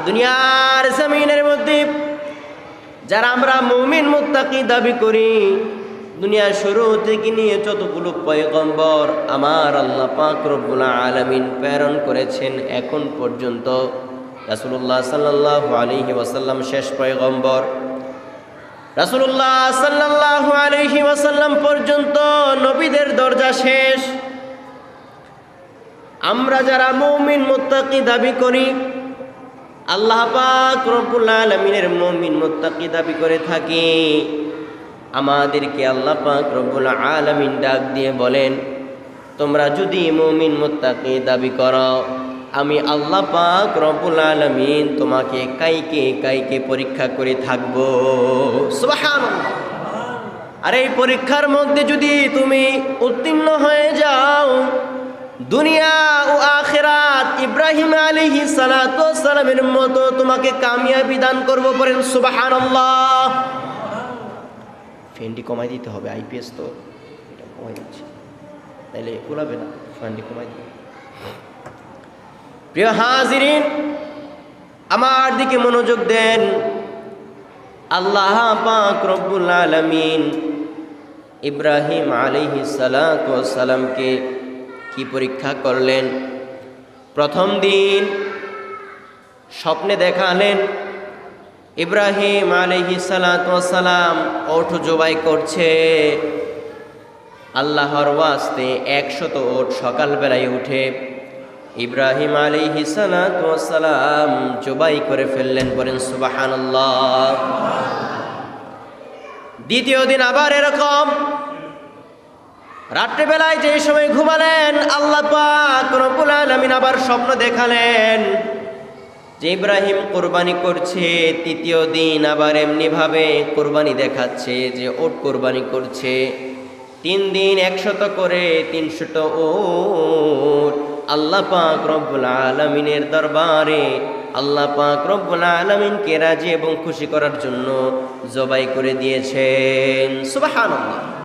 দুনিয়ার জমিনের মধ্যে যারা আমরা মুমিন মুত্তাকি দাবি করি, দুনিয়ার শুরু থেকে নিয়ে যতগুলো পয়গম্বর আমার আল্লাহ পাক রব্বুল আলামিন প্রেরণ করেছেন এখন পর্যন্ত, রাসূলুল্লাহ সাল্লাল্লাহু আলাইহি ওয়াসাল্লাম শেষ পয়গম্বর। রাসূলুল্লাহ সাল্লাল্লাহু আলাইহি ওয়াসাল্লাম পর্যন্ত নবীদের দরজা শেষ। আমরা যারা মুমিন মুত্তাকি দাবি করি, আল্লাহ পাক রব্বুল আলামিনের মুমিন মুত্তাকি দাবি করে থাকি, আমাদেরকে আল্লাহ পাক রব্বুল আলামিন ডাক দিয়ে বলেন, তোমরা যদি মুমিন মুত্তাকি দাবি করো, আমি আল্লাহ পাক রব্বুল আলামিন তোমাকে কাইকে পরীক্ষা করে থাকবো। সুবহানাল্লাহ। আর এই পরীক্ষার মধ্যে যদি তুমি উত্তীর্ণ হয়ে যাও, দুনিয়া ও আখিরাত ইব্রাহিম আলাইহিস সালাতু ওয়াস সালামের মতো তোমাকে কামিয়াবি দান করব। বলেন সুবহানাল্লাহ। ফ্যানটি কমাই দিতে হবে, আইপিএস তো এটা কমাই দিচ্ছি, তাইলে কুলাবে না, ফ্যানটি কমাই দিতে। প্রিয় হাজিরিন, আমার দিকে মনোযোগ দেন। আল্লাহ পাক রব্বুল আলামিন ইব্রাহিম আলাইহিস সালাতু ওয়াস সালামকে কি পরীক্ষা করলেন? প্রথম দিন স্বপ্নে দেখালেন ইব্রাহিম আলাইহিস সালাতু ওয়াস সালাম ওট জবাই করছে। আল্লাহর ওয়াস্তে 100 ওট সকালবেলায় উঠে ইব্রাহিম আলাইহিস সালাতু ওয়াস সালাম জবাই করে ফেললেন। বলেন সুবহানাল্লাহ। দ্বিতীয় দিন আবার এরকম, রাত্রিবেলায় যে সময় ঘুমালেন, আল্লাহ পাক রব্বুল আলামিন আবার স্বপ্ন দেখালেন যে ইব্রাহিম কোরবানি করছে। তৃতীয় দিন আবার এমনি ভাবে কোরবানি দেখাচ্ছে যে ওট কোরবানি করছে। 3 দিন 100 করে 300 ওট আল্লাহ পাক রব্বুল আলামিনের দরবারে আল্লাহ পাক রব্বুল আলামিনকে রাজি এবং খুশি করার জন্য জবাই করে দিয়েছেন। সুবহানাল্লাহ।